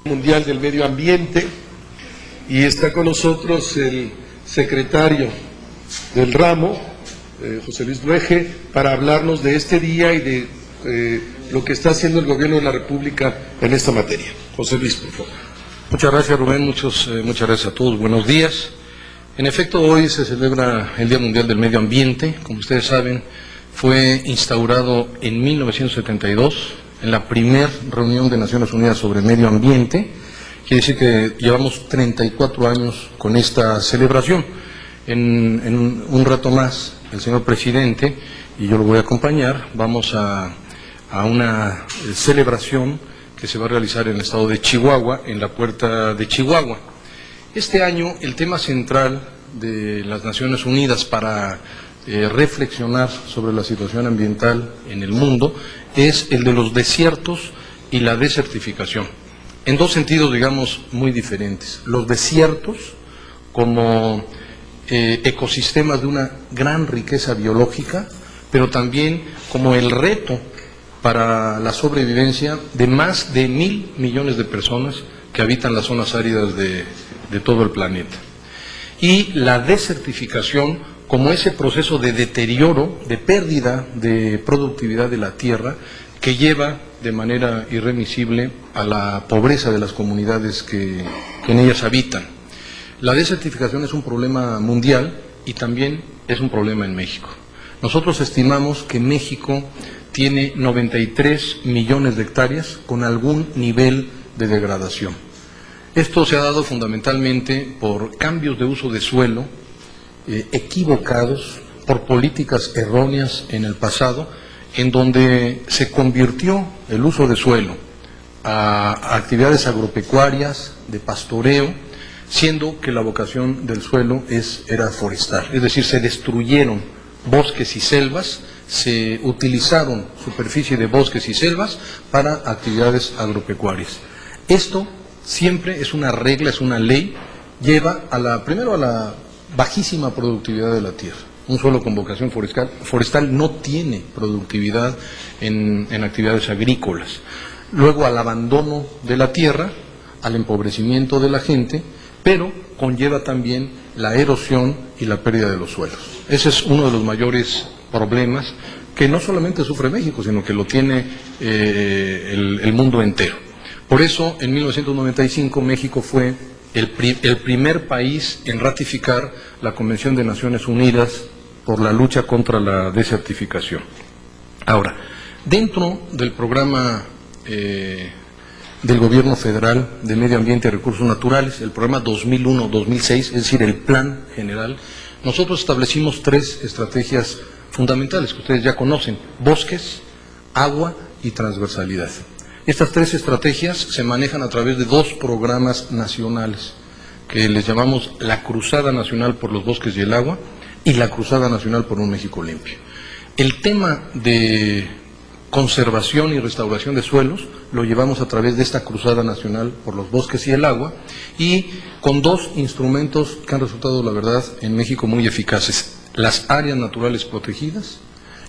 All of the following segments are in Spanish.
Mundial del Medio Ambiente, y está con nosotros el secretario del ramo, José Luis Ruege, para hablarnos de este día y de lo que está haciendo el Gobierno de la República en esta materia. José Luis, por favor. Muchas gracias, Rubén, muchas gracias a todos, buenos días. En efecto, hoy se celebra el Día Mundial del Medio Ambiente. Como ustedes saben, fue instaurado en 1972, en la primera reunión de Naciones Unidas sobre medio ambiente. Quiere decir que llevamos 34 años con esta celebración. En un rato más, el señor presidente y yo lo voy a acompañar, vamos a una celebración que se va a realizar en el estado de Chihuahua, en la Puerta de Chihuahua. Este año el tema central de las Naciones Unidas para reflexionar sobre la situación ambiental en el mundo es el de los desiertos y la desertificación, en dos sentidos, digamos, muy diferentes. Los desiertos como ecosistemas de una gran riqueza biológica, pero también como el reto para la sobrevivencia de más de 1.000 millones de personas que habitan las zonas áridas de todo el planeta. Y la desertificación como ese proceso de deterioro, de pérdida de productividad de la tierra, que lleva de manera irremisible a la pobreza de las comunidades que en ellas habitan. La desertificación es un problema mundial y también es un problema en México. Nosotros estimamos que México tiene 93 millones de hectáreas con algún nivel de degradación. Esto se ha dado fundamentalmente por cambios de uso de suelo equivocados, por políticas erróneas en el pasado, en donde se convirtió el uso de suelo a actividades agropecuarias, de pastoreo, siendo que la vocación del suelo era forestal. Es decir, se destruyeron bosques y selvas, se utilizaron superficie de bosques y selvas para actividades agropecuarias. Esto siempre es una regla, es una ley, lleva primero a la bajísima productividad de la tierra. Un suelo con vocación forestal no tiene productividad en actividades agrícolas. Luego al abandono de la tierra, al empobrecimiento de la gente, pero conlleva también la erosión y la pérdida de los suelos. Ese es uno de los mayores problemas que no solamente sufre México, sino que lo tiene el mundo entero. Por eso, en 1995, México fue el primer país en ratificar la Convención de Naciones Unidas por la lucha contra la desertificación. Ahora, dentro del programa del Gobierno Federal de Medio Ambiente y Recursos Naturales, el programa 2001-2006, es decir, el Plan General, nosotros establecimos 3 estrategias fundamentales que ustedes ya conocen: bosques, agua y transversalidad. Estas 3 estrategias se manejan a través de 2 programas nacionales, que les llamamos la Cruzada Nacional por los Bosques y el Agua y la Cruzada Nacional por un México Limpio. El tema de conservación y restauración de suelos lo llevamos a través de esta Cruzada Nacional por los Bosques y el Agua, y con 2 instrumentos que han resultado, la verdad, en México muy eficaces: las áreas naturales protegidas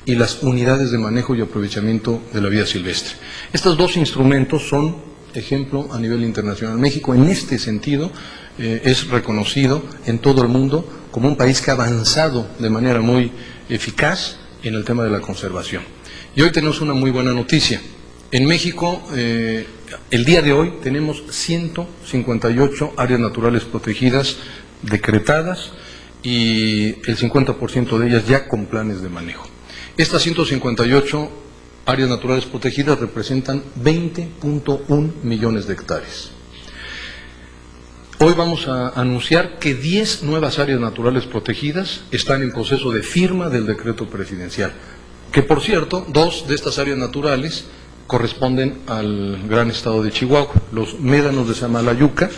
y las unidades de manejo y aprovechamiento de la vida silvestre. Estos 2 instrumentos son ejemplo a nivel internacional. México, en este sentido, es reconocido en todo el mundo como un país que ha avanzado de manera muy eficaz en el tema de la conservación. Y hoy tenemos una muy buena noticia. En México, el día de hoy, tenemos 158 áreas naturales protegidas decretadas y el 50% de ellas ya con planes de manejo. Estas 158 áreas naturales protegidas representan 20.1 millones de hectáreas. Hoy vamos a anunciar que 10 nuevas áreas naturales protegidas están en proceso de firma del decreto presidencial, que por cierto, 2 de estas áreas naturales corresponden al gran estado de Chihuahua: los médanos de Samalayuca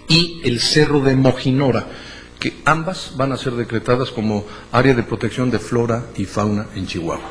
y el Cerro de Mojinora, que ambas van a ser decretadas como área de protección de flora y fauna en Chihuahua.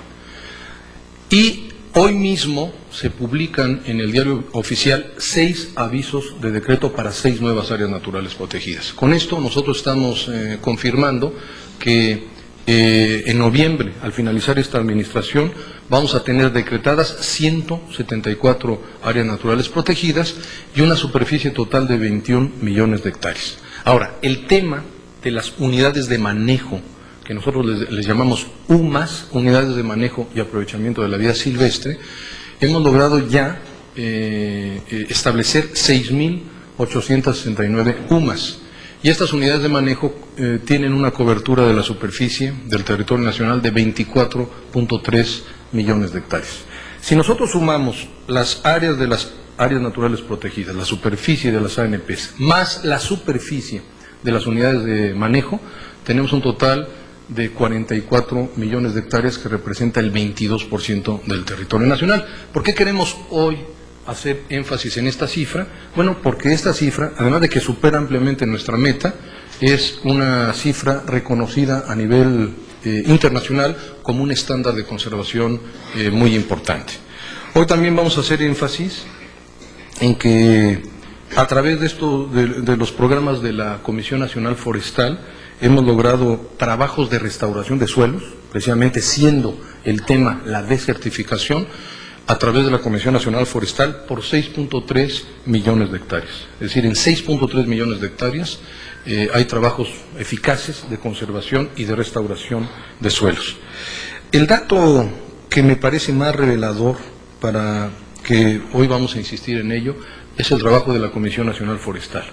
Y hoy mismo se publican en el diario oficial 6 avisos de decreto para 6 nuevas áreas naturales protegidas. Con esto nosotros estamos confirmando que en noviembre, al finalizar esta administración, vamos a tener decretadas 174 áreas naturales protegidas y una superficie total de 21 millones de hectáreas. Ahora, el tema de las unidades de manejo, que nosotros les llamamos UMAS, unidades de manejo y aprovechamiento de la vida silvestre, hemos logrado ya establecer 6.869 UMAS. Y estas unidades de manejo tienen una cobertura de la superficie del territorio nacional de 24.3 millones de hectáreas. Si nosotros sumamos las áreas de las áreas naturales protegidas, la superficie de las ANPs, más la superficie de las unidades de manejo, tenemos un total de 44 millones de hectáreas, que representa el 22% del territorio nacional. ¿Por qué queremos hoy hacer énfasis en esta cifra? Bueno, porque esta cifra, además de que supera ampliamente nuestra meta, es una cifra reconocida a nivel internacional como un estándar de conservación muy importante. Hoy también vamos a hacer énfasis en que a través de de los programas de la Comisión Nacional Forestal hemos logrado trabajos de restauración de suelos, precisamente siendo el tema la desertificación, a través de la Comisión Nacional Forestal por 6.3 millones de hectáreas. Es decir, en 6.3 millones de hectáreas hay trabajos eficaces de conservación y de restauración de suelos. El dato que me parece más revelador, para que hoy vamos a insistir en ello, es el trabajo de la Comisión Nacional Forestal.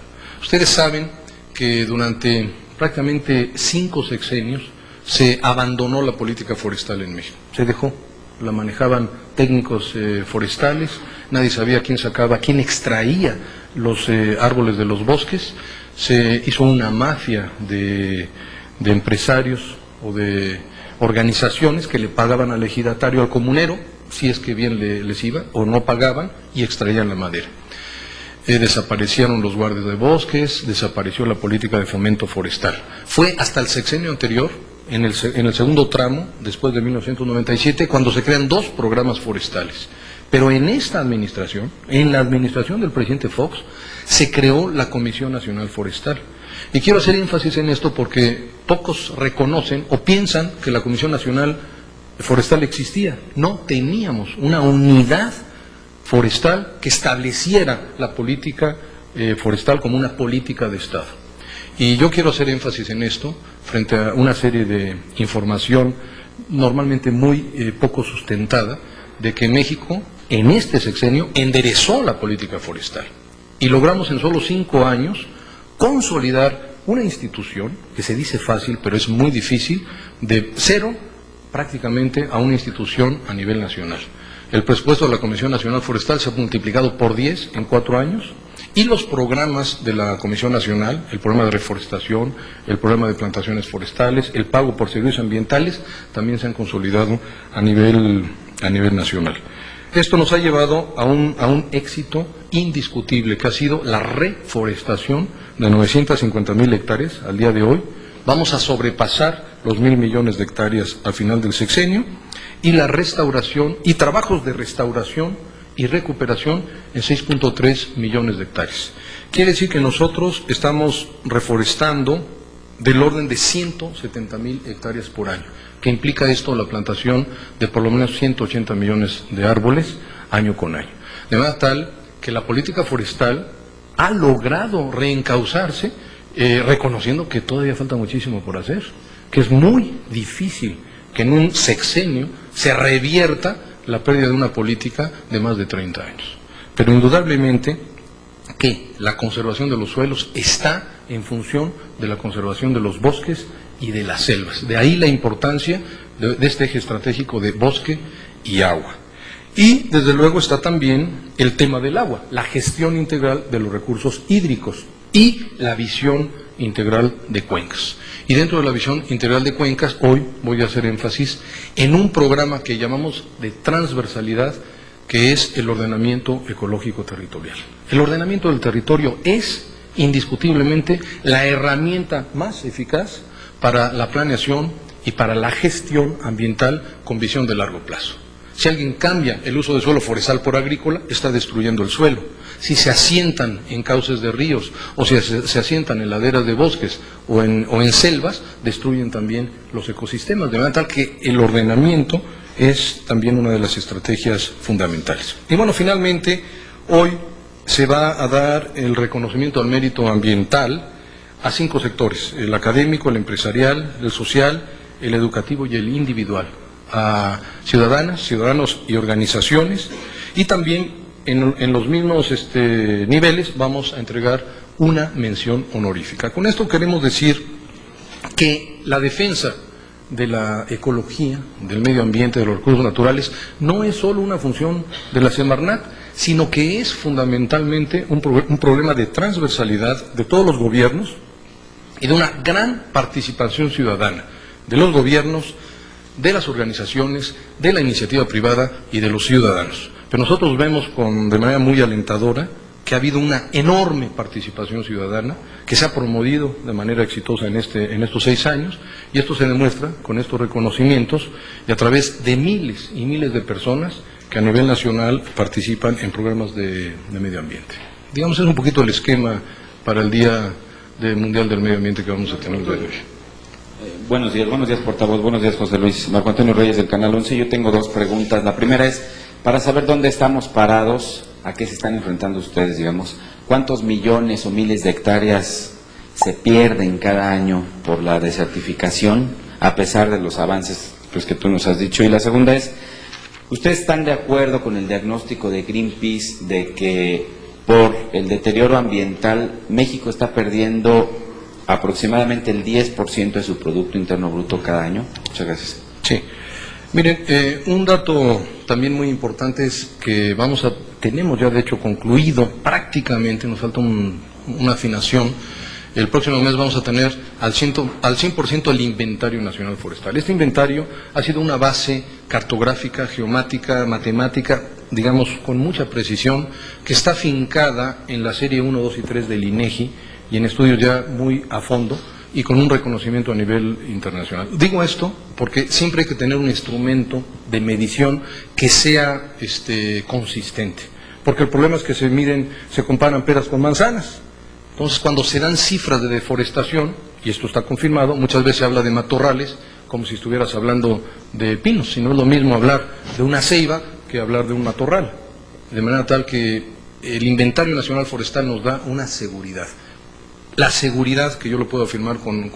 Ustedes saben que durante prácticamente 5 sexenios se abandonó la política forestal en México, se dejó. La manejaban técnicos forestales, nadie sabía quién extraía los árboles de los bosques, se hizo una mafia de empresarios o de organizaciones que le pagaban al ejidatario, al comunero, si es que bien les iba, o no pagaban, y extraían la madera. Desaparecieron los guardias de bosques, desapareció la política de fomento forestal. Fue hasta el sexenio anterior, en el segundo tramo, después de 1997, cuando se crean 2 programas forestales. Pero en esta administración, en la administración del presidente Fox, se creó la Comisión Nacional Forestal. Y quiero hacer énfasis en esto porque pocos reconocen o piensan que la Comisión Nacional Forestal existía. No, teníamos una unidad forestal que estableciera la política forestal como una política de Estado. Y yo quiero hacer énfasis en esto frente a una serie de información normalmente muy poco sustentada, de que México en este sexenio enderezó la política forestal y logramos en solo 5 años consolidar una institución que se dice fácil, pero es muy difícil, de cero prácticamente a una institución a nivel nacional. El presupuesto de la Comisión Nacional Forestal se ha multiplicado por 10 en 4 años, y los programas de la Comisión Nacional, el programa de reforestación, el programa de plantaciones forestales, el pago por servicios ambientales, también se han consolidado a nivel nacional. Esto nos ha llevado a un éxito indiscutible, que ha sido la reforestación de 950.000 hectáreas al día de hoy. Vamos a sobrepasar los 1.000 millones de hectáreas al final del sexenio, y la restauración y trabajos de restauración y recuperación en 6.3 millones de hectáreas. Quiere decir que nosotros estamos reforestando del orden de 170.000 hectáreas por año, que implica esto la plantación de por lo menos 180 millones de árboles año con año. De manera tal que la política forestal ha logrado reencauzarse, reconociendo que todavía falta muchísimo por hacer, que es muy difícil que en un sexenio se revierta la pérdida de una política de más de 30 años. Pero indudablemente que la conservación de los suelos está en función de la conservación de los bosques y de las selvas. De ahí la importancia de este eje estratégico de bosque y agua. Y desde luego está también el tema del agua, la gestión integral de los recursos hídricos y la visión integral de cuencas. Y dentro de la visión integral de cuencas, hoy voy a hacer énfasis en un programa que llamamos de transversalidad, que es el ordenamiento ecológico territorial. El ordenamiento del territorio es indiscutiblemente la herramienta más eficaz para la planeación y para la gestión ambiental con visión de largo plazo. Si alguien cambia el uso de suelo forestal por agrícola, está destruyendo el suelo. Si se asientan en cauces de ríos, o si se asientan en laderas de bosques o en selvas, destruyen también los ecosistemas. De manera tal que el ordenamiento es también una de las estrategias fundamentales. Y bueno, finalmente, hoy se va a dar el reconocimiento al mérito ambiental a 5 sectores: el académico, el empresarial, el social, el educativo y el individual, a ciudadanas, ciudadanos y organizaciones, y también en los mismos niveles vamos a entregar una mención honorífica. Con esto queremos decir que la defensa de la ecología, del medio ambiente, de los recursos naturales, no es solo una función de la Semarnat, sino que es fundamentalmente un problema de transversalidad de todos los gobiernos y de una gran participación ciudadana de los gobiernos, de las organizaciones, de la iniciativa privada y de los ciudadanos. Pero nosotros vemos de manera muy alentadora que ha habido una enorme participación ciudadana, que se ha promovido de manera exitosa en estos 6 años, y esto se demuestra con estos reconocimientos y a través de miles y miles de personas que a nivel nacional participan en programas de medio ambiente. Digamos, es un poquito el esquema para el Día Mundial del Medio Ambiente que vamos a tener hoy. Buenos días, portavoz. Buenos días, José Luis. Marco Antonio Reyes, del Canal 11. Yo tengo 2 preguntas. La primera es para saber dónde estamos parados, a qué se están enfrentando ustedes, digamos. ¿Cuántos millones o miles de hectáreas se pierden cada año por la desertificación, a pesar de los avances pues, que tú nos has dicho? Y la segunda es, ¿ustedes están de acuerdo con el diagnóstico de Greenpeace de que por el deterioro ambiental México está perdiendo aproximadamente el 10% de su Producto Interno Bruto cada año? Muchas gracias. Sí. Miren, un dato también muy importante es que tenemos ya de hecho concluido prácticamente, nos falta una afinación. El próximo mes vamos a tener al 100% el inventario nacional forestal. Este inventario ha sido una base cartográfica, geomática, matemática, digamos, con mucha precisión, que está fincada en la serie 1, 2 y 3 del INEGI y en estudios ya muy a fondo y con un reconocimiento a nivel internacional. Digo esto porque siempre hay que tener un instrumento de medición que sea consistente, porque el problema es que se comparan peras con manzanas. Entonces, cuando se dan cifras de deforestación, y esto está confirmado, muchas veces se habla de matorrales como si estuvieras hablando de pinos, si no es lo mismo hablar de una ceiba que hablar de un matorral, de manera tal que el Inventario Nacional Forestal nos da una seguridad. La seguridad, que yo lo puedo afirmar con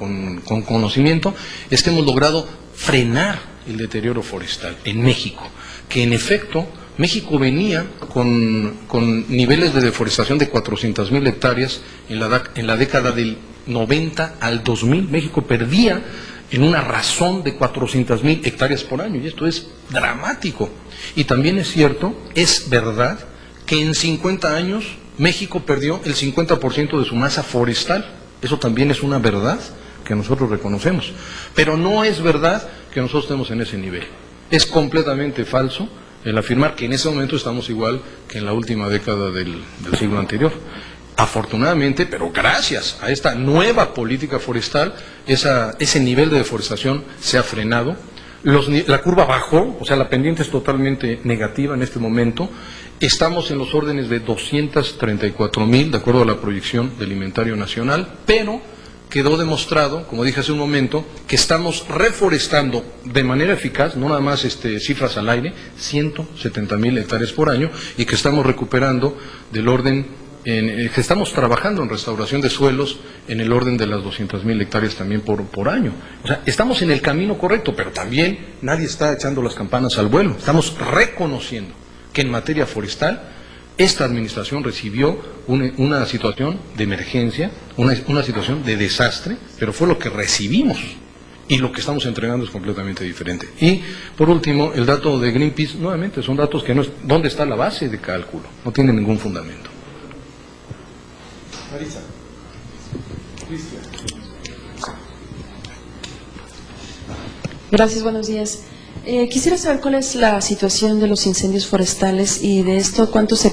conocimiento, es que hemos logrado frenar el deterioro forestal en México, que en efecto México venía con niveles de deforestación de 400.000 hectáreas en la década del 90 al 2000. México perdía en una razón de 400.000 hectáreas por año, y esto es dramático. Y también es cierto, es verdad, que en 50 años México perdió el 50% de su masa forestal. Eso también es una verdad que nosotros reconocemos. Pero no es verdad que nosotros estemos en ese nivel. Es completamente falso el afirmar que en ese momento estamos igual que en la última década del siglo anterior. Afortunadamente, pero gracias a esta nueva política forestal, ese nivel de deforestación se ha frenado. La curva bajó, o sea, la pendiente es totalmente negativa en este momento. Estamos en los órdenes de 234.000, de acuerdo a la proyección del Inventario Nacional, pero quedó demostrado, como dije hace un momento, que estamos reforestando de manera eficaz, no nada más cifras al aire, 170.000 hectáreas por año, y que estamos recuperando del orden, que estamos trabajando en restauración de suelos en el orden de las 200.000 hectáreas también por año. O sea, estamos en el camino correcto, pero también nadie está echando las campanas al vuelo. Estamos reconociendo que en materia forestal esta administración recibió una situación de emergencia, una situación de desastre, pero fue lo que recibimos, y lo que estamos entregando es completamente diferente. Y, por último, el dato de Greenpeace, nuevamente, son datos que no es, ¿dónde está la base de cálculo? No tiene ningún fundamento. Marisa. Cristian. Gracias, buenos días. Quisiera saber cuál es la situación de los incendios forestales y de esto cuánto se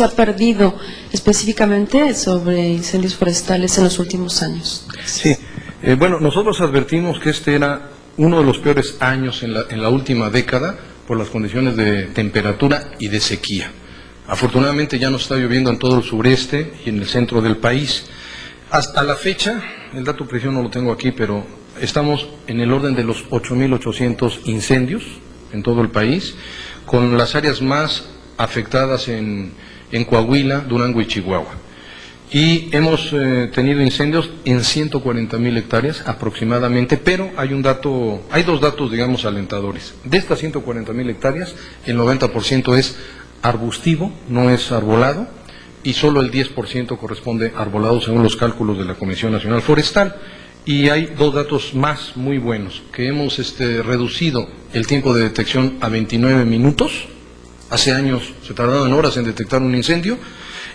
ha perdido específicamente sobre incendios forestales en los últimos años. Sí, bueno, nosotros advertimos que este era uno de los peores años en la última década por las condiciones de temperatura y de sequía. Afortunadamente ya no está lloviendo en todo el sureste y en el centro del país. Hasta la fecha, el dato preciso no lo tengo aquí, pero estamos en el orden de los 8.800 incendios en todo el país, con las áreas más afectadas en Coahuila, Durango y Chihuahua. Y hemos tenido incendios en 140,000 hectáreas aproximadamente, pero hay dos datos, digamos, alentadores. De estas 140,000 hectáreas, el 90% es arbustivo, no es arbolado, y solo el 10% corresponde a arbolado según los cálculos de la Comisión Nacional Forestal. Y hay dos datos más muy buenos, que hemos reducido el tiempo de detección a 29 minutos, hace años se tardaban horas en detectar un incendio,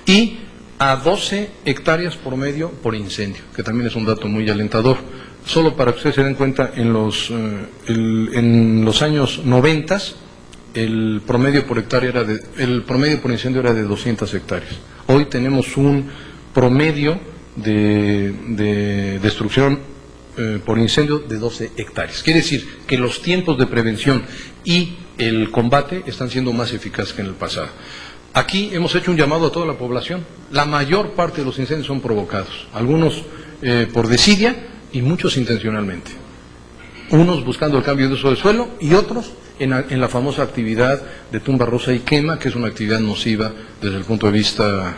y a 12 hectáreas por medio por incendio, que también es un dato muy alentador. Solo para que ustedes se den cuenta, en los años 90, el promedio por incendio era de 200 hectáreas. Hoy tenemos un promedio de destrucción por incendio de 12 hectáreas. Quiere decir que los tiempos de prevención y el combate están siendo más eficaces que en el pasado. Aquí hemos hecho un llamado a toda la población. La mayor parte de los incendios son provocados, algunos por desidia y muchos intencionalmente. Unos buscando el cambio de uso del suelo y otros en la famosa actividad de tumba rosa y quema, que es una actividad nociva desde el punto de vista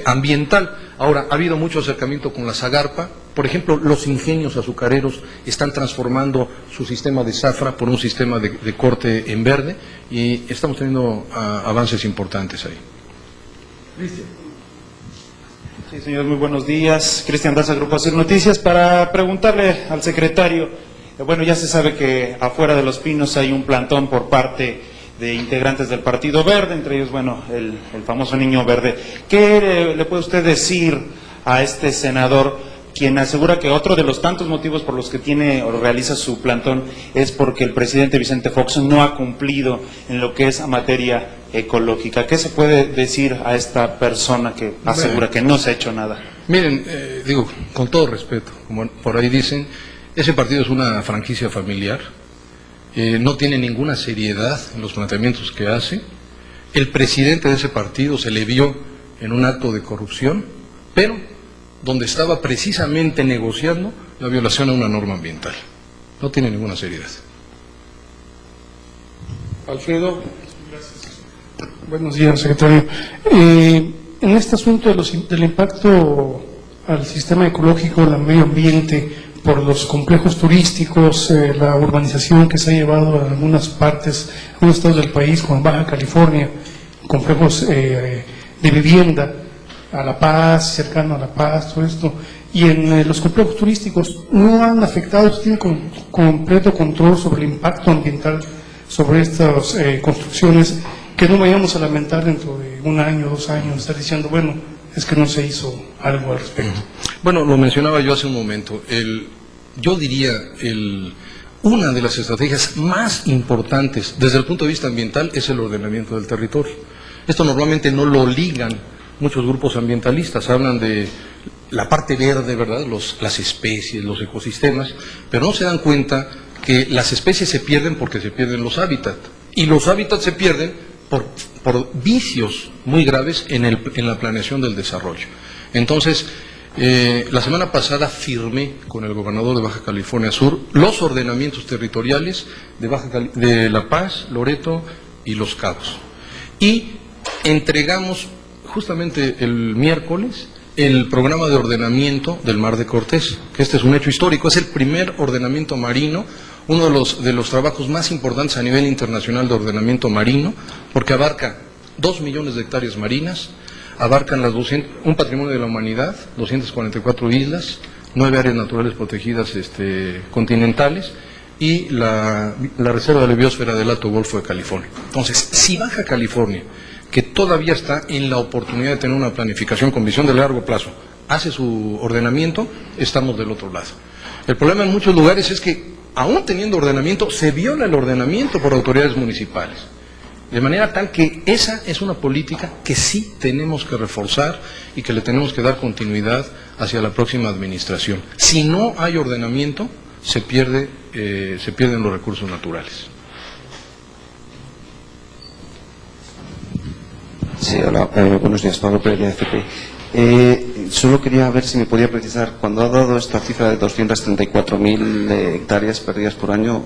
ambiental. Ahora, ha habido mucho acercamiento con la Zagarpa. Por ejemplo, los ingenios azucareros están transformando su sistema de zafra por un sistema de corte en verde, y estamos teniendo avances importantes ahí. Cristian. Sí, señor, muy buenos días. Cristian Daza, Grupo Asir Noticias. Para preguntarle al secretario, bueno, ya se sabe que afuera de Los Pinos hay un plantón por parte de integrantes del Partido Verde, entre ellos, bueno, el famoso Niño Verde. ¿Qué le puede usted decir a este senador, quien asegura que otro de los tantos motivos por los que tiene o realiza su plantón es porque el presidente Vicente Fox no ha cumplido en lo que es a materia ecológica? ¿Qué se puede decir a esta persona que asegura que no se ha hecho nada? Miren, digo, con todo respeto, como por ahí dicen, ese partido es una franquicia familiar. No tiene ninguna seriedad en los planteamientos que hace. El presidente de ese partido se le vio en un acto de corrupción, pero donde estaba precisamente negociando la violación a una norma ambiental. No tiene ninguna seriedad. Alfredo. Buenos días, secretario. En este asunto del impacto al sistema ecológico, al medio ambiente, por los complejos turísticos, la urbanización que se ha llevado a algunas partes, algunos estados del país, como Baja California, complejos de vivienda, a La Paz, cercano a La Paz, todo esto, y en los complejos turísticos, ¿no han afectado, tienen completo control sobre el impacto ambiental sobre estas construcciones, que no vayamos a lamentar dentro de 1 año, 2 años, estar diciendo, bueno, es que no se hizo algo al respecto? Bueno, lo mencionaba yo hace un momento. Yo diría, una de las estrategias más importantes desde el punto de vista ambiental es el ordenamiento del territorio. Esto normalmente no lo ligan muchos grupos ambientalistas, hablan de la parte verde, ¿verdad?, las especies, los ecosistemas, pero no se dan cuenta que las especies se pierden porque se pierden los hábitats, y los hábitats se pierden por vicios muy graves en la planeación del desarrollo. Entonces, la semana pasada firmé con el gobernador de Baja California Sur los ordenamientos territoriales de La Paz, Loreto y Los Cabos. Y entregamos justamente el miércoles el programa de ordenamiento del Mar de Cortés, que este es un hecho histórico, es el primer ordenamiento marino, uno de los trabajos más importantes a nivel internacional de ordenamiento marino, porque abarca 2 millones de hectáreas marinas, abarcan un patrimonio de la humanidad, 244 islas, 9 áreas naturales protegidas continentales y la reserva de la biosfera del Alto Golfo de California. Entonces, si Baja California, que todavía está en la oportunidad de tener una planificación con visión de largo plazo, hace su ordenamiento, estamos del otro lado. El problema en muchos lugares es que, aún teniendo ordenamiento, se viola el ordenamiento por autoridades municipales. De manera tal que esa es una política que sí tenemos que reforzar y que le tenemos que dar continuidad hacia la próxima administración. Si no hay ordenamiento, se pierden los recursos naturales. Sí, hola, buenos días, Pablo Pérez de AFP. Solo quería ver si me podía precisar, cuando ha dado esta cifra de 234.000 hectáreas perdidas por año,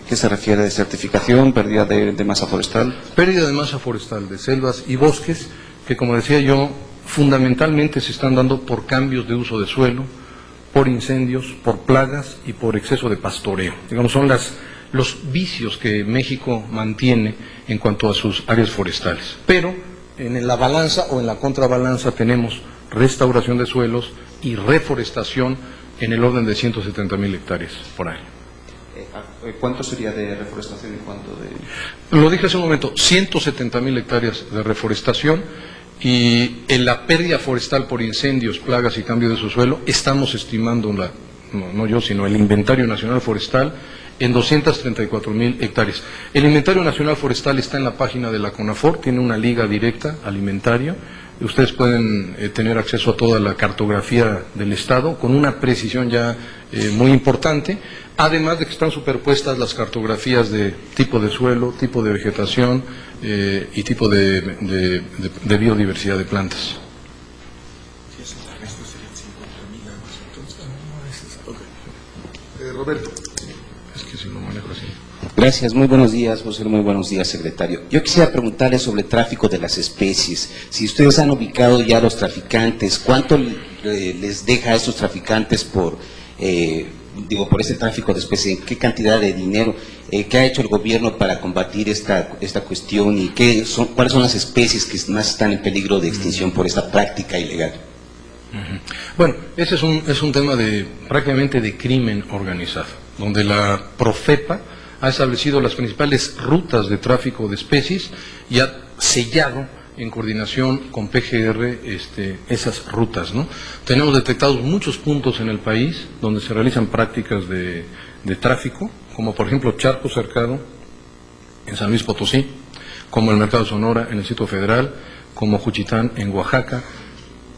¿Qué se refiere? ¿De certificación, pérdida de masa forestal? Pérdida de masa forestal, de selvas y bosques, que como decía yo, fundamentalmente se están dando por cambios de uso de suelo, por incendios, por plagas y por exceso de pastoreo. Digamos, son los vicios que México mantiene en cuanto a sus áreas forestales. Pero en la balanza o en la contrabalanza tenemos restauración de suelos y reforestación en el orden de 170,000 hectáreas por año. ¿Cuánto sería de reforestación y cuánto de...? Lo dije hace un momento, 170,000 hectáreas de reforestación, y en la pérdida forestal por incendios, plagas y cambio de su suelo, estamos estimando, no yo, sino el Inventario Nacional Forestal, en 234,000 hectáreas. El Inventario Nacional Forestal está en la página de la CONAFOR, tiene una liga directa al inventario. Ustedes pueden tener acceso a toda la cartografía del Estado con una precisión ya muy importante, además de que están superpuestas las cartografías de tipo de suelo, tipo de vegetación y tipo de biodiversidad de plantas. Roberto. Es que si lo manejo así. Gracias, muy buenos días, José, muy buenos días, secretario. Yo quisiera preguntarle sobre el tráfico de las especies. Si ustedes han ubicado ya a los traficantes, ¿cuánto les deja a estos traficantes por este tráfico de especies? ¿En qué cantidad de dinero? ¿Qué ha hecho el gobierno para combatir esta cuestión? ¿Y cuáles son las especies que más están en peligro de extinción por esta práctica ilegal? Bueno, ese es un tema prácticamente de crimen organizado, donde la Profepa ha establecido las principales rutas de tráfico de especies y ha sellado en coordinación con PGR esas rutas, ¿no? Tenemos detectados muchos puntos en el país donde se realizan prácticas de tráfico, como por ejemplo Charco Cercado en San Luis Potosí, como el Mercado Sonora en el Distrito Federal, como Juchitán en Oaxaca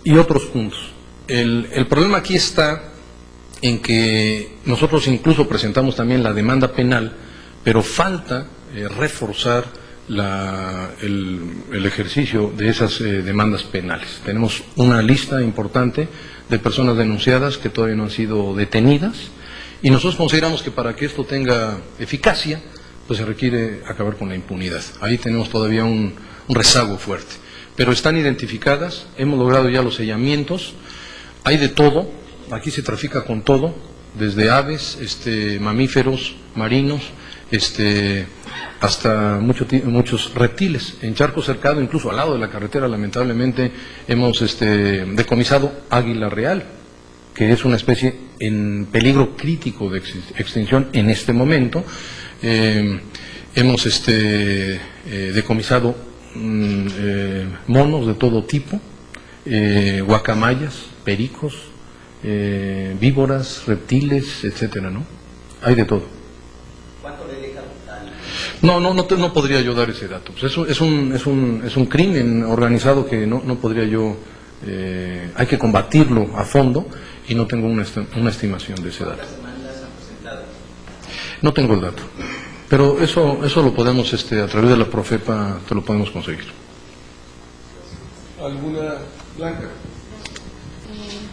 y otros puntos. El problema aquí está en que nosotros incluso presentamos también la demanda penal, pero falta reforzar el ejercicio de esas demandas penales. Tenemos una lista importante de personas denunciadas que todavía no han sido detenidas, y nosotros consideramos que para que esto tenga eficacia, pues se requiere acabar con la impunidad. Ahí tenemos todavía un rezago fuerte, pero están identificadas, hemos logrado ya los sellamientos, hay de todo, aquí se trafica con todo, desde aves, mamíferos marinos, hasta muchos reptiles. En Charco Cercado, incluso al lado de la carretera, lamentablemente hemos decomisado águila real, que es una especie en peligro crítico de extinción en este momento. Hemos decomisado monos de todo tipo, guacamayas, pericos, víboras, reptiles, etcétera, ¿no? Hay de todo. ¿Cuánto le deja No podría yo dar ese dato. Pues es un crimen organizado que no podría yo, hay que combatirlo a fondo, y no tengo una estimación de ese dato. ¿Cuántas demandas han presentado? No tengo el dato, pero eso lo podemos, a través de la Profepa, te lo podemos conseguir. ¿Alguna, Blanca?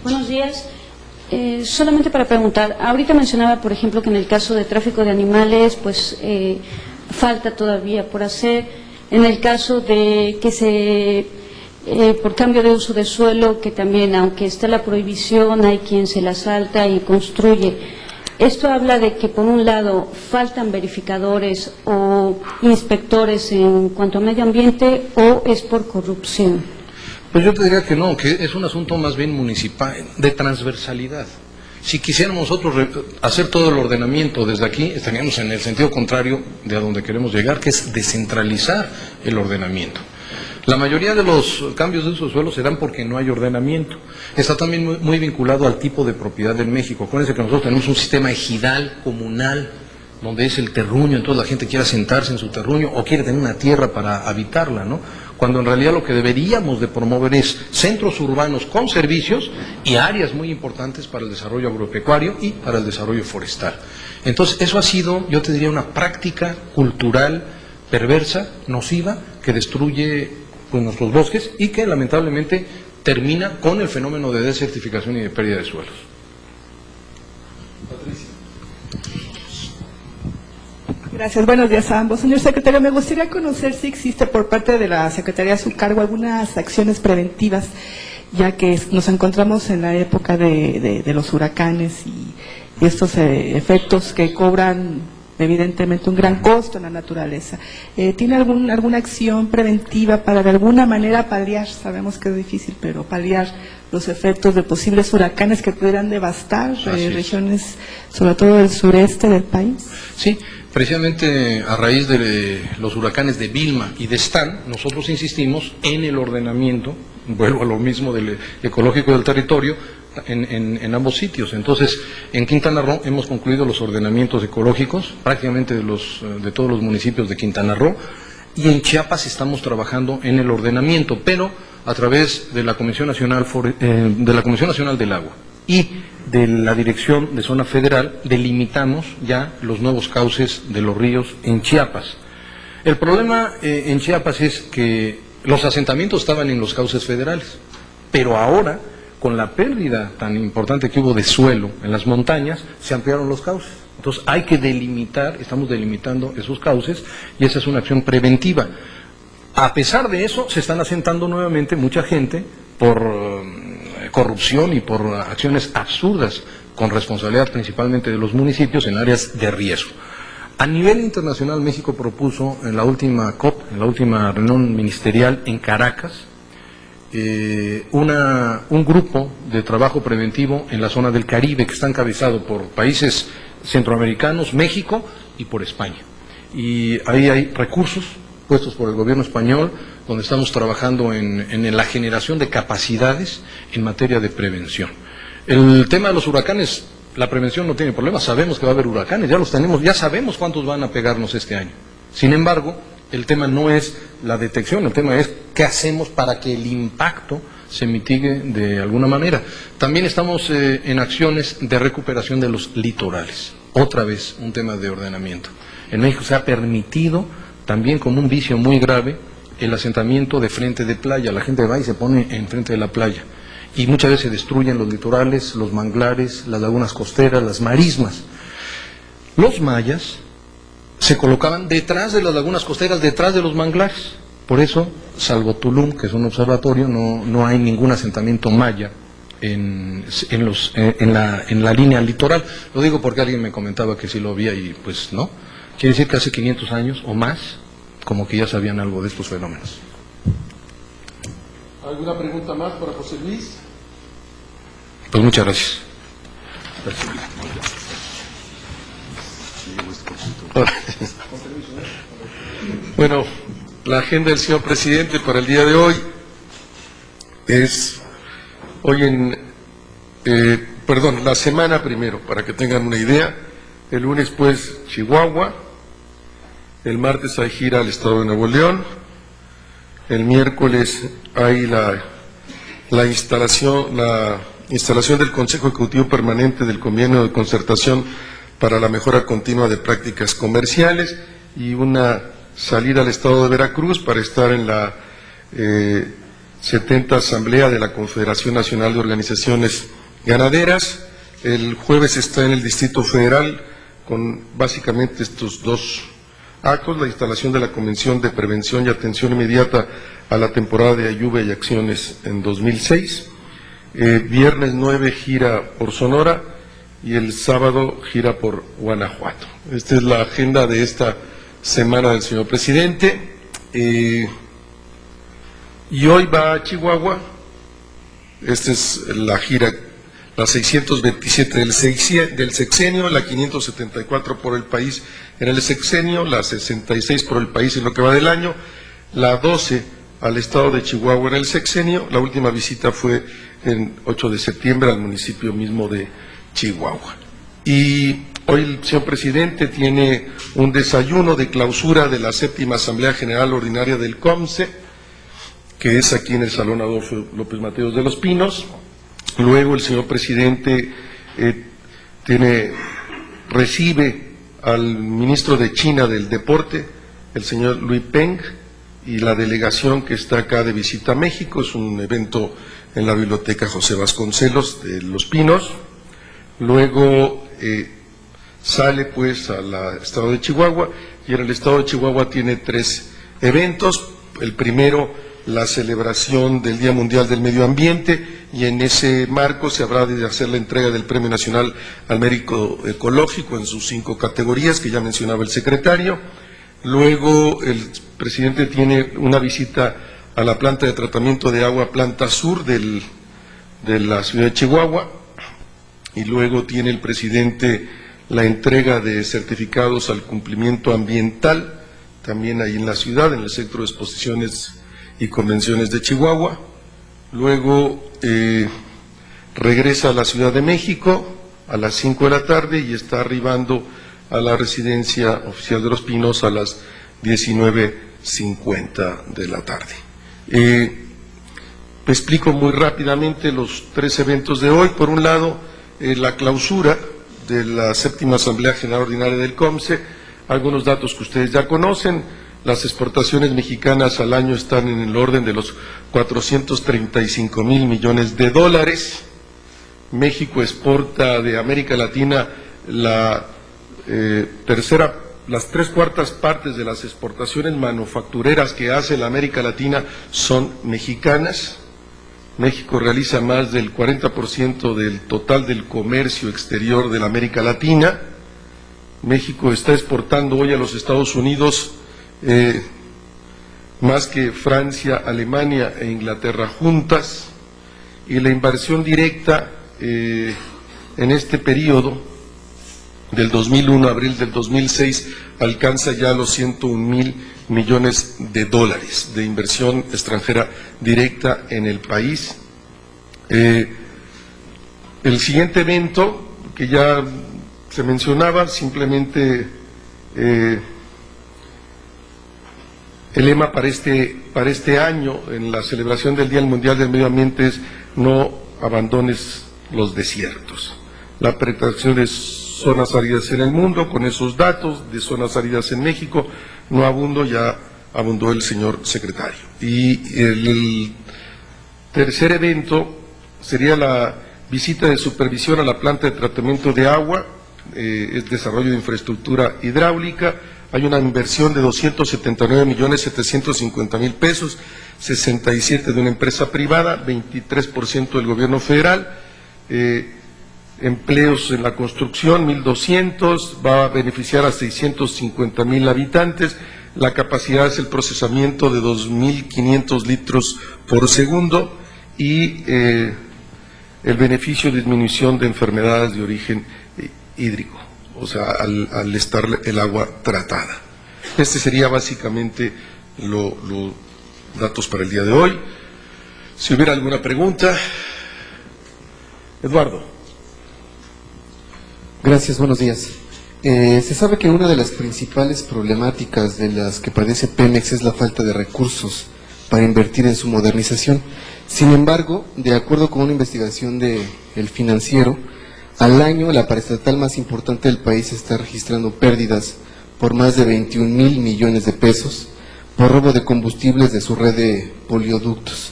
Buenos días. Solamente para preguntar, ahorita mencionaba, por ejemplo, que en el caso de tráfico de animales, pues falta todavía por hacer. En el caso de que por cambio de uso de suelo, que también, aunque está la prohibición, hay quien se la salta y construye. Esto habla de que, por un lado, faltan verificadores o inspectores en cuanto a medio ambiente, o es por corrupción. Pues yo te diría que no, que es un asunto más bien municipal, de transversalidad. Si quisiéramos nosotros hacer todo el ordenamiento desde aquí, estaríamos en el sentido contrario de a donde queremos llegar, que es descentralizar el ordenamiento. La mayoría de los cambios de uso de suelo se dan porque no hay ordenamiento. Está también muy vinculado al tipo de propiedad en México. Acuérdense que nosotros tenemos un sistema ejidal, comunal, donde es el terruño, entonces la gente quiere asentarse en su terruño o quiere tener una tierra para habitarla, ¿no? Cuando en realidad lo que deberíamos de promover es centros urbanos con servicios y áreas muy importantes para el desarrollo agropecuario y para el desarrollo forestal. Entonces eso ha sido, yo te diría, una práctica cultural perversa, nociva, que destruye pues nuestros bosques y que lamentablemente termina con el fenómeno de desertificación y de pérdida de suelos. Gracias, buenos días a ambos. Señor secretario, me gustaría conocer si existe por parte de la Secretaría a su cargo algunas acciones preventivas, ya que nos encontramos en la época de los huracanes y estos efectos que cobran evidentemente un gran costo en la naturaleza. ¿Tiene alguna acción preventiva para de alguna manera paliar, sabemos que es difícil, pero paliar los efectos de posibles huracanes que pudieran devastar regiones, sobre todo del sureste del país? Sí, precisamente a raíz de los huracanes de Vilma y de Stan, nosotros insistimos en el ordenamiento, vuelvo a lo mismo del ecológico del territorio, en ambos sitios. Entonces, en Quintana Roo hemos concluido los ordenamientos ecológicos, prácticamente de todos los municipios de Quintana Roo, y en Chiapas estamos trabajando en el ordenamiento, pero a través de la Comisión Nacional del Agua y de la Dirección de Zona Federal delimitamos ya los nuevos cauces de los ríos en Chiapas. El problema en Chiapas es que los asentamientos estaban en los cauces federales, pero ahora, con la pérdida tan importante que hubo de suelo en las montañas, se ampliaron los cauces. Entonces hay que delimitar, estamos delimitando esos cauces y esa es una acción preventiva. A pesar de eso, se están asentando nuevamente mucha gente por corrupción y por acciones absurdas, con responsabilidad principalmente de los municipios en áreas de riesgo. A nivel internacional, México propuso en la última COP, en la última reunión ministerial en Caracas, un grupo de trabajo preventivo en la zona del Caribe que está encabezado por países centroamericanos, México y por España. Y ahí hay recursos puestos por el gobierno español, donde estamos trabajando en la generación de capacidades en materia de prevención. El tema de los huracanes, la prevención no tiene problema, sabemos que va a haber huracanes, ya los tenemos, ya sabemos cuántos van a pegarnos este año. Sin embargo, el tema no es la detección, el tema es qué hacemos para que el impacto se mitigue de alguna manera. También estamos en acciones de recuperación de los litorales, otra vez un tema de ordenamiento. En México se ha permitido, también como un vicio muy grave, el asentamiento de frente de playa. La gente va y se pone enfrente de la playa. Y muchas veces se destruyen los litorales, los manglares, las lagunas costeras, las marismas. Los mayas se colocaban detrás de las lagunas costeras, detrás de los manglares. Por eso, salvo Tulum, que es un observatorio, no hay ningún asentamiento maya en la línea litoral. Lo digo porque alguien me comentaba que sí lo había y pues no. Quiere decir que hace 500 años o más, como que ya sabían algo de estos fenómenos. ¿Alguna pregunta más para José Luis? Pues muchas gracias. Bueno, la agenda del señor presidente para el día de hoy es, la semana primero, para que tengan una idea. El lunes, pues, Chihuahua. El martes hay gira al estado de Nuevo León. El miércoles hay la instalación del Consejo Ejecutivo Permanente del Convenio de Concertación para la Mejora Continua de Prácticas Comerciales y una salida al estado de Veracruz para estar en la 70 Asamblea de la Confederación Nacional de Organizaciones Ganaderas. El jueves está en el Distrito Federal con básicamente estos dos actos: la instalación de la Convención de Prevención y Atención Inmediata a la temporada de lluvia y acciones en 2006. Viernes 9 gira por Sonora y el sábado gira por Guanajuato. Esta es la agenda de esta semana del señor presidente. Y hoy va a Chihuahua. Esta es la gira, la 627 del sexenio, la 574 por el país en el sexenio, la 66 por el país en lo que va del año, la 12 al estado de Chihuahua en el sexenio. La última visita fue el 8 de septiembre al municipio mismo de Chihuahua. Y hoy el señor presidente tiene un desayuno de clausura de la 7ª Asamblea General Ordinaria del COMCE, que es aquí en el Salón Adolfo López Mateos de Los Pinos. Luego el señor presidente recibe al ministro de China del Deporte, el señor Lui Peng, y la delegación que está acá de visita a México. Es un evento en la Biblioteca José Vasconcelos de Los Pinos. Luego sale pues al estado de Chihuahua, y en el estado de Chihuahua tiene 3 eventos. El primero, la celebración del Día Mundial del Medio Ambiente, y en ese marco se habrá de hacer la entrega del Premio Nacional al Mérito Ecológico en sus 5 categorías que ya mencionaba el secretario. Luego el presidente tiene una visita a la planta de tratamiento de agua Planta Sur de la ciudad de Chihuahua, y luego tiene el presidente la entrega de certificados al cumplimiento ambiental, también ahí en la ciudad, en el Centro de Exposiciones y Convenciones de Chihuahua. Luego regresa a la Ciudad de México a las 5 de la tarde y está arribando a la residencia oficial de Los Pinos a las 19:50 de la tarde. Explico muy rápidamente los 3 eventos de hoy. Por un lado, la clausura de la 7ª Asamblea General Ordinaria del COMCE, algunos datos que ustedes ya conocen. Las exportaciones mexicanas al año están en el orden de los 435,000 millones de dólares. México exporta de América Latina las 3/4 partes de las exportaciones manufactureras que hace la América Latina son mexicanas. México realiza más del 40% del total del comercio exterior de la América Latina. México está exportando hoy a los Estados Unidos más que Francia, Alemania e Inglaterra juntas, y la inversión directa en este periodo del 2001 a abril del 2006 alcanza ya los 101,000 millones de dólares de inversión extranjera directa en el país. El siguiente evento, que ya se mencionaba, simplemente el lema para este año en la celebración del Día Mundial del Medio Ambiente es "No abandones los desiertos". La protección de zonas áridas en el mundo, con esos datos de zonas áridas en México, no abundo, ya abundó el señor secretario. Y el tercer evento sería la visita de supervisión a la planta de tratamiento de agua, es desarrollo de infraestructura hidráulica. Hay una inversión de 279,750,000 pesos, 67 de una empresa privada, 23% del gobierno federal. Empleos en la construcción, 1,200, va a beneficiar a 650,000 habitantes. La capacidad es el procesamiento de 2,500 litros por segundo, y el beneficio de disminución de enfermedades de origen hídrico, o sea, al estar el agua tratada. Este sería básicamente los datos para el día de hoy. Si hubiera alguna pregunta. Eduardo. Gracias, buenos días. Se sabe que una de las principales problemáticas de las que padece Pemex es la falta de recursos para invertir en su modernización. Sin embargo, de acuerdo con una investigación de El Financiero, al año la paraestatal más importante del país está registrando pérdidas por más de 21,000 millones de pesos por robo de combustibles de su red de polioductos.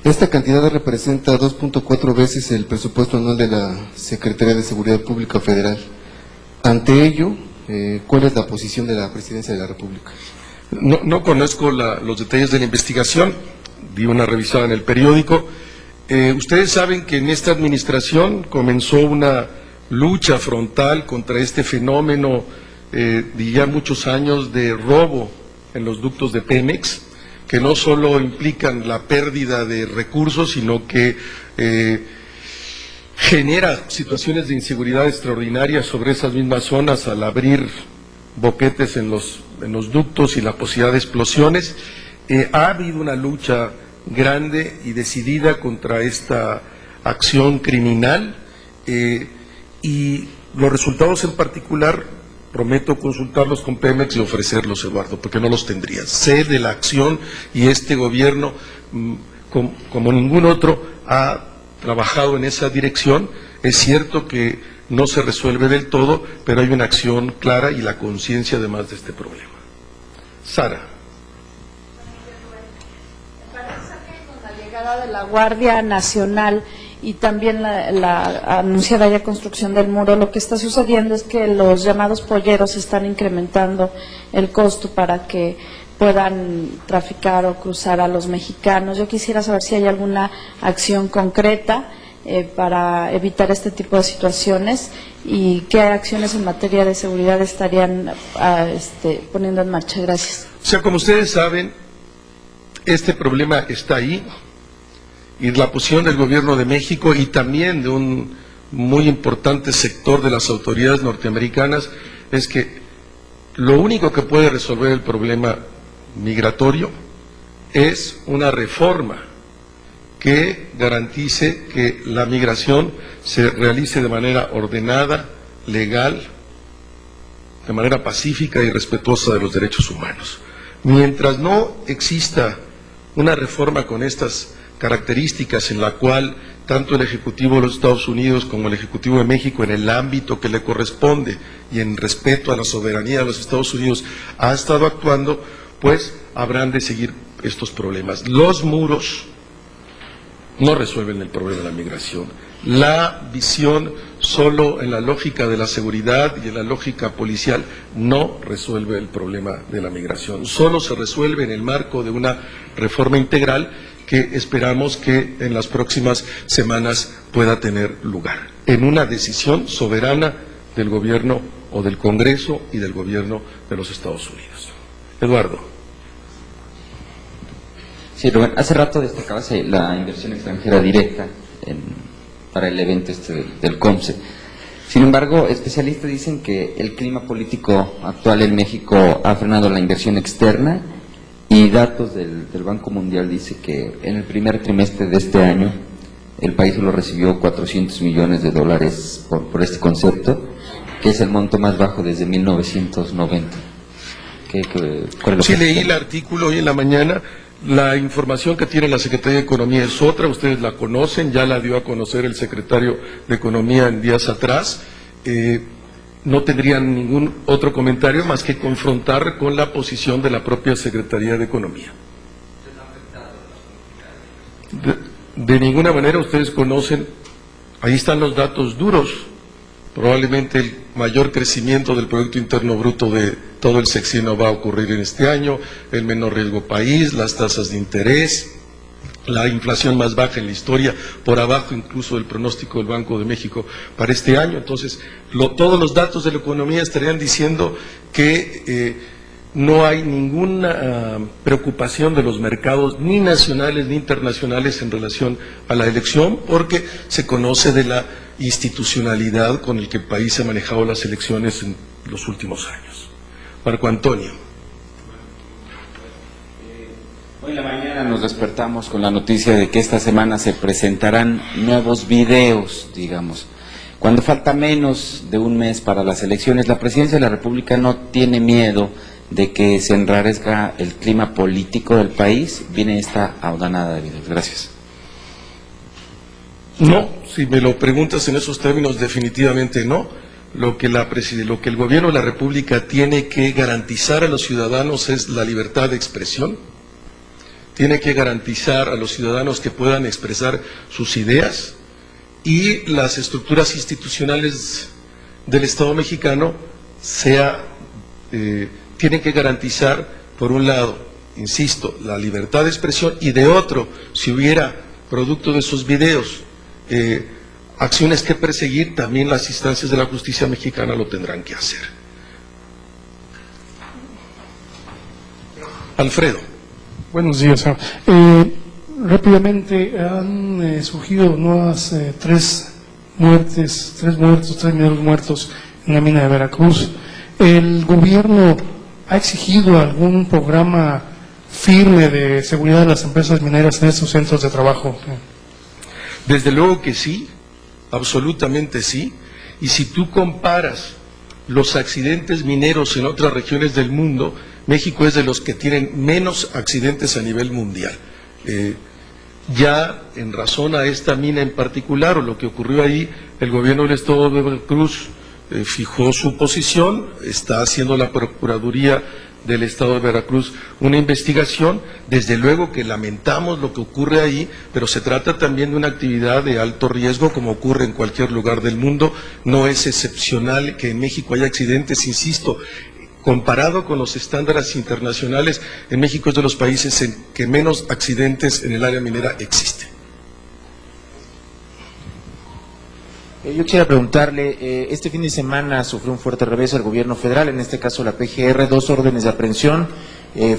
Esta cantidad representa 2.4 veces el presupuesto anual de la Secretaría de Seguridad Pública Federal. Ante ello, ¿cuál es la posición de la Presidencia de la República? No conozco los detalles de la investigación, di una revisada en el periódico. Ustedes saben que en esta administración comenzó una lucha frontal contra este fenómeno de ya muchos años de robo en los ductos de Pemex, que no solo implican la pérdida de recursos, sino que genera situaciones de inseguridad extraordinarias sobre esas mismas zonas al abrir boquetes en los ductos y la posibilidad de explosiones. Ha habido una lucha grande y decidida contra esta acción criminal, y los resultados en particular prometo consultarlos con Pemex y ofrecerlos, Eduardo, porque no los tendría. Sé de la acción, y este gobierno, como ningún otro, ha trabajado en esa dirección. Es cierto que no se resuelve del todo, pero hay una acción clara y la conciencia además de este problema. Sara. Parece que con la llegada de la Guardia Nacional y también la anunciada ya construcción del muro, lo que está sucediendo es que los llamados polleros están incrementando el costo para que puedan traficar o cruzar a los mexicanos. Yo quisiera saber si hay alguna acción concreta para evitar este tipo de situaciones y qué acciones en materia de seguridad estarían poniendo en marcha. Gracias. O sea, como ustedes saben, este problema está ahí y la posición del gobierno de México y también de un muy importante sector de las autoridades norteamericanas es que lo único que puede resolver el problema migratorio es una reforma que garantice que la migración se realice de manera ordenada, legal, de manera pacífica y respetuosa de los derechos humanos. Mientras no exista una reforma con estas características en la cual tanto el Ejecutivo de los Estados Unidos como el Ejecutivo de México, en el ámbito que le corresponde y en respeto a la soberanía de los Estados Unidos, ha estado actuando, pues habrán de seguir estos problemas. Los muros no resuelven el problema de la migración. La visión solo en la lógica de la seguridad y en la lógica policial no resuelve el problema de la migración. Solo se resuelve en el marco de una reforma integral que esperamos que en las próximas semanas pueda tener lugar, en una decisión soberana del gobierno o del Congreso y del gobierno de los Estados Unidos. Eduardo. Sí, Rubén, hace rato destacabas la inversión extranjera directa para el evento del COMCE. Sin embargo, especialistas dicen que el clima político actual en México ha frenado la inversión externa y datos del Banco Mundial dice que en el primer trimestre de este año el país solo recibió $400 millones por este concepto, que es el monto más bajo desde 1990. Sí, leí el artículo hoy en la mañana. La información que tiene la Secretaría de Economía es otra, ustedes la conocen, ya la dio a conocer el secretario de Economía en días atrás. No tendrían ningún otro comentario más que confrontar con la posición de la propia Secretaría de Economía. De ninguna manera ustedes conocen, ahí están los datos duros, probablemente el mayor crecimiento del Producto Interno Bruto de todo el sexenio va a ocurrir en este año, el menor riesgo país, las tasas de interés, la inflación más baja en la historia, por abajo incluso del pronóstico del Banco de México para este año. Entonces, todos los datos de la economía estarían diciendo que no hay ninguna preocupación de los mercados, ni nacionales ni internacionales, en relación a la elección, porque se conoce de la institucionalidad con el que el país ha manejado las elecciones en los últimos años. Marco Antonio. Hoy en la mañana nos despertamos con la noticia de que esta semana se presentarán nuevos videos, digamos. Cuando falta menos de un mes para las elecciones, la Presidencia de la República no tiene miedo de que se enrarezca el clima político del país. Viene esta audanada de videos. Gracias. No, si me lo preguntas en esos términos, definitivamente no. Lo que el gobierno de la República tiene que garantizar a los ciudadanos es la libertad de expresión. Tiene que garantizar a los ciudadanos que puedan expresar sus ideas, y las estructuras institucionales del Estado mexicano tienen que garantizar, por un lado, insisto, la libertad de expresión, y de otro, si hubiera, producto de esos videos, acciones que perseguir, también las instancias de la justicia mexicana lo tendrán que hacer. Alfredo. Buenos días. Rápidamente han surgido nuevas tres mineros muertos en la mina de Veracruz. ¿El gobierno ha exigido algún programa firme de seguridad de las empresas mineras en estos centros de trabajo? Desde luego que sí, absolutamente sí. Y si tú comparas los accidentes mineros en otras regiones del mundo, México es de los que tienen menos accidentes a nivel mundial. Ya en razón a esta mina en particular, o lo que ocurrió ahí, el gobierno del Estado de Veracruz fijó su posición, está haciendo la Procuraduría del Estado de Veracruz una investigación. Desde luego que lamentamos lo que ocurre ahí, pero se trata también de una actividad de alto riesgo como ocurre en cualquier lugar del mundo. No es excepcional que en México haya accidentes, insisto. Comparado con los estándares internacionales, en México es de los países en que menos accidentes en el área minera existen. Yo quisiera preguntarle, este fin de semana sufrió un fuerte revés el gobierno federal, en este caso la PGR, 2 órdenes de aprehensión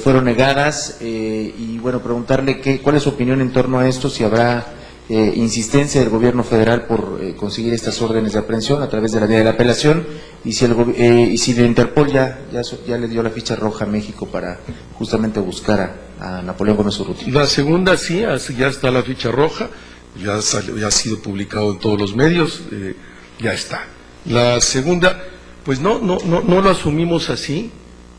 fueron negadas, y bueno, preguntarle cuál es su opinión en torno a esto, si habrá insistencia del gobierno federal por conseguir estas órdenes de aprehensión a través de la vía de la apelación, y si el Interpol ya le dio la ficha roja a México para justamente buscar a Napoleón Gómez Urrutia. La segunda sí, ya está la ficha roja, ya ha sido publicado en todos los medios, ya está. La segunda, pues no lo asumimos así,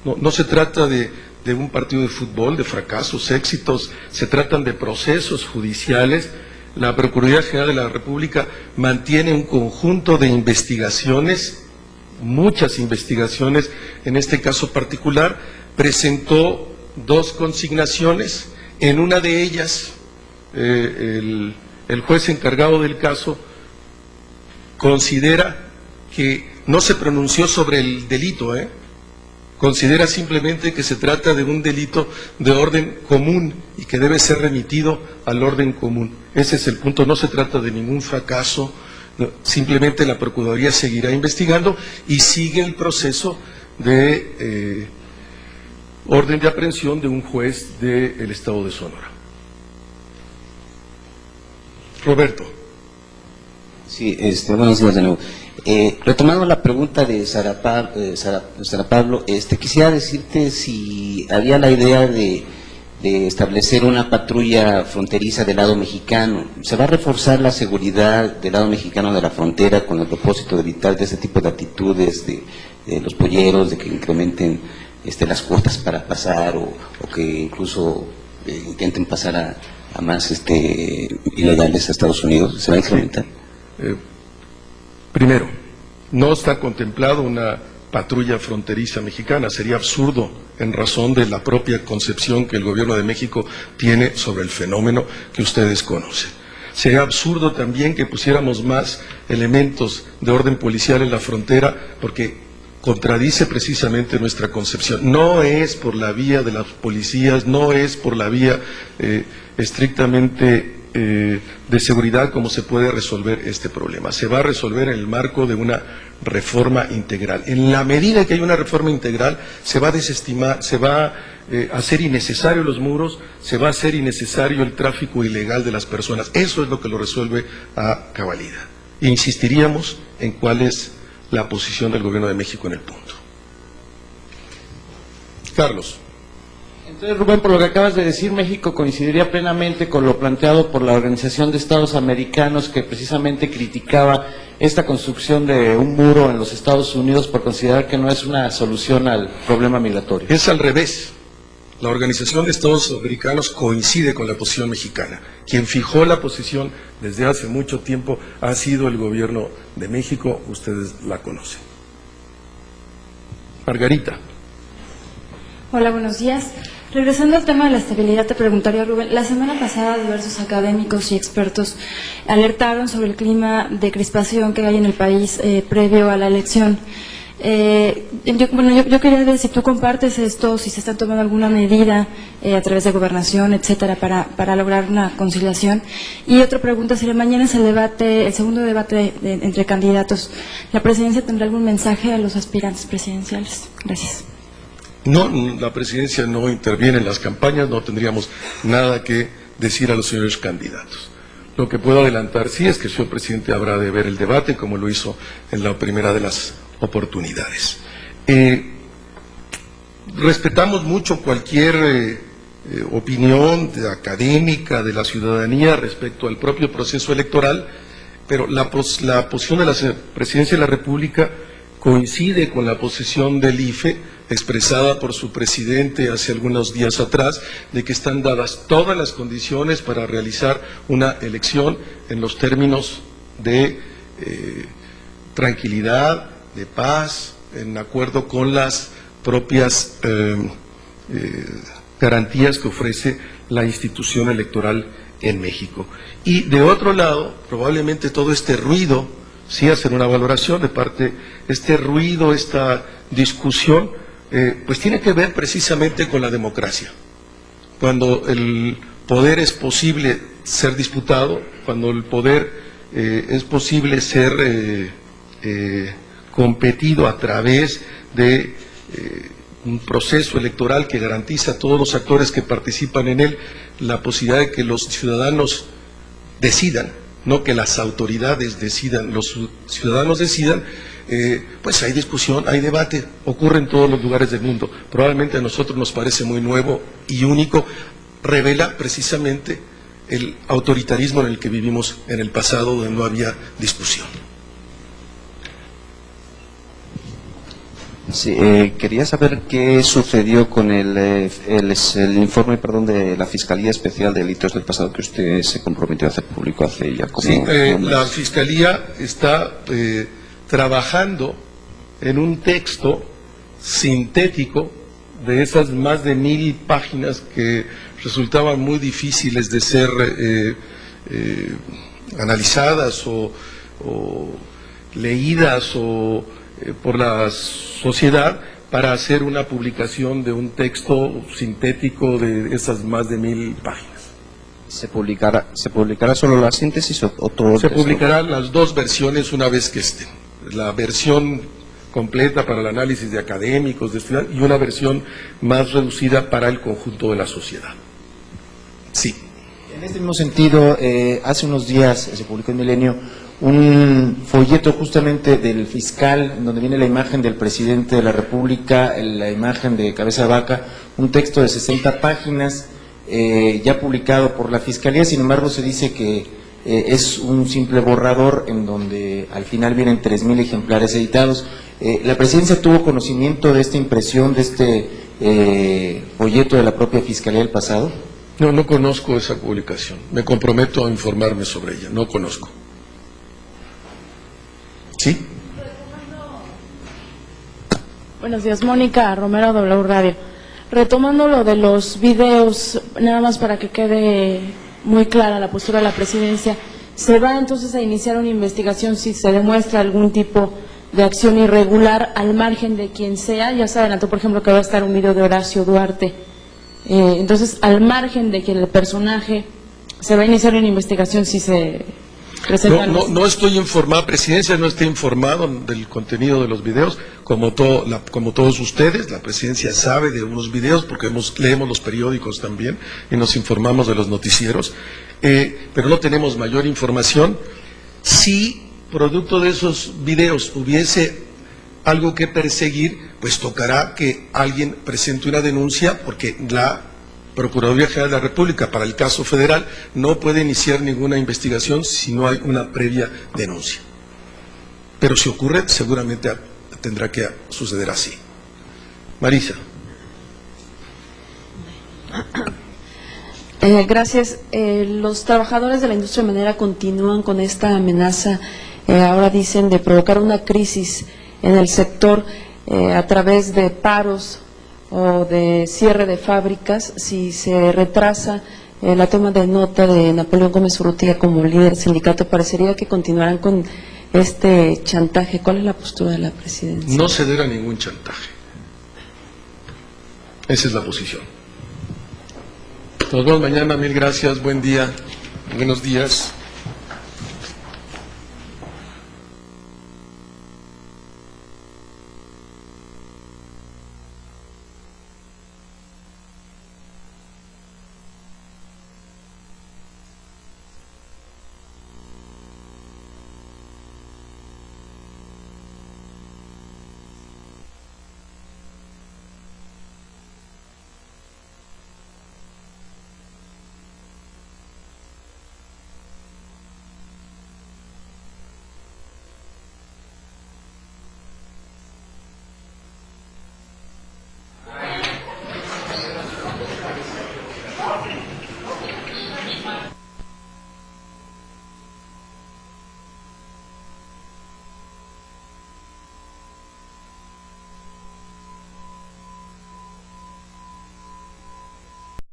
no se trata de un partido de fútbol, de fracasos, éxitos, se tratan de procesos judiciales. La Procuraduría General de la República mantiene un conjunto de investigaciones, muchas investigaciones, en este caso particular, presentó 2 consignaciones, en una de ellas el juez encargado del caso considera que no se pronunció sobre el delito, considera simplemente que se trata de un delito de orden común y que debe ser remitido al orden común. Ese es el punto, no se trata de ningún fracaso, simplemente la Procuraduría seguirá investigando y sigue el proceso de orden de aprehensión de un juez del Estado de Sonora. Roberto. Sí, buenos días de nuevo. Retomando la pregunta de Sara Pablo, quisiera decirte si había la idea de establecer una patrulla fronteriza del lado mexicano. ¿Se va a reforzar la seguridad del lado mexicano de la frontera con el propósito de evitar de ese tipo de actitudes de los polleros, de que incrementen las cuotas para pasar o que incluso intenten pasar a más ilegales a Estados Unidos? ¿Se va a incrementar? Primero, no está contemplado una patrulla fronteriza mexicana, sería absurdo en razón de la propia concepción que el gobierno de México tiene sobre el fenómeno que ustedes conocen. Sería absurdo también que pusiéramos más elementos de orden policial en la frontera, porque contradice precisamente nuestra concepción. No es por la vía de las policías, no es por la vía estrictamente de seguridad como se puede resolver este problema. Se va a resolver en el marco de una reforma integral. En la medida que hay una reforma integral, se va a desestimar, se va a hacer innecesario los muros, se va a hacer innecesario el tráfico ilegal de las personas. Eso es lo que lo resuelve a cabalidad. Insistiríamos en cuál es la posición del Gobierno de México en el punto. Carlos. Entonces, Rubén, por lo que acabas de decir, México coincidiría plenamente con lo planteado por la Organización de Estados Americanos, que precisamente criticaba esta construcción de un muro en los Estados Unidos por considerar que no es una solución al problema migratorio. Es al revés. La Organización de Estados Americanos coincide con la posición mexicana. Quien fijó la posición desde hace mucho tiempo ha sido el Gobierno de México, ustedes la conocen. Margarita. Hola, buenos días. Regresando al tema de la estabilidad, te preguntaría, Rubén, la semana pasada diversos académicos y expertos alertaron sobre el clima de crispación que hay en el país previo a la elección. Yo quería ver si tú compartes esto, si se está tomando alguna medida a través de gobernación, etcétera, para lograr una conciliación. Y otra pregunta sería, mañana es el segundo debate entre candidatos. ¿La presidencia tendrá algún mensaje a los aspirantes presidenciales? Gracias. No, la presidencia no interviene en las campañas, no tendríamos nada que decir a los señores candidatos. Lo que puedo adelantar sí es que el señor presidente habrá de ver el debate, como lo hizo en la primera de las oportunidades. Respetamos mucho cualquier opinión académica de la ciudadanía respecto al propio proceso electoral, pero la posición de la Presidencia de la República coincide con la posición del IFE, expresada por su presidente hace algunos días atrás, de que están dadas todas las condiciones para realizar una elección en los términos de tranquilidad, de paz, en acuerdo con las propias garantías que ofrece la institución electoral en México. Y de otro lado, probablemente todo este ruido, sí hacer una valoración de parte, este ruido, esta discusión, pues tiene que ver precisamente con la democracia. Cuando el poder es posible ser disputado, cuando el poder es posible ser competido a través de un proceso electoral que garantiza a todos los actores que participan en él la posibilidad de que los ciudadanos decidan, no que las autoridades decidan, los ciudadanos decidan, pues hay discusión, hay debate, ocurre en todos los lugares del mundo. Probablemente a nosotros nos parece muy nuevo y único, revela precisamente el autoritarismo en el que vivimos en el pasado, donde no había discusión. Sí, quería saber qué sucedió con el informe, de la Fiscalía Especial de Delitos del Pasado que usted se comprometió a hacer público hace ya como... Sí, la Fiscalía está trabajando en un texto sintético de esas más de 1000 páginas que resultaban muy difíciles de ser analizadas o leídas por la sociedad, para hacer una publicación de un texto sintético de esas más de 1000 páginas. ¿Se publicará solo la síntesis o todo el Se texto? publicarán las dos versiones una vez que estén. La versión completa para el análisis de académicos, de estudiantes, y una versión más reducida para el conjunto de la sociedad. Sí. En este mismo sentido, hace unos días se publicó en Milenio un folleto justamente del fiscal, en donde viene la imagen del presidente de la República, la imagen de Cabeza de Vaca, un texto de 60 páginas, ya publicado por la Fiscalía. Sin embargo, se dice que es un simple borrador en donde al final vienen 3000 ejemplares editados. ¿La presidencia tuvo conocimiento de esta impresión, de este folleto de la propia Fiscalía del pasado? No, no conozco esa publicación. Me comprometo a informarme sobre ella. No conozco. ¿Sí? Buenos días, Mónica Romero, W Radio. Retomando lo de los videos, nada más para que quede muy clara la postura de la presidencia, ¿se va entonces a iniciar una investigación si se demuestra algún tipo de acción irregular al margen de quien sea? Ya se adelantó, por ejemplo, que va a estar un video de Horacio Duarte. Entonces, al margen de que el personaje, ¿se va a iniciar una investigación si se presenta? No estoy informado, presidencia no está informado del contenido de los videos, como todos ustedes. La presidencia sabe de unos videos porque leemos los periódicos también y nos informamos de los noticieros, pero no tenemos mayor información. Si producto de esos videos hubiese algo que perseguir, pues tocará que alguien presente una denuncia, porque la Procuraduría General de la República, para el caso federal, no puede iniciar ninguna investigación si no hay una previa denuncia. Pero si ocurre, seguramente tendrá que suceder así. Marisa. Gracias. Los trabajadores de la industria minera continúan con esta amenaza, ahora dicen, de provocar una crisis en el sector a través de paros o de cierre de fábricas si se retrasa la toma de nota de Napoleón Gómez Urrutia como líder del sindicato. Parecería que continuarán con este chantaje. ¿Cuál es la postura de la presidencia? No ceder a ningún chantaje. Esa es la posición. Nos vemos mañana. Mil gracias. Buen día. Buenos días.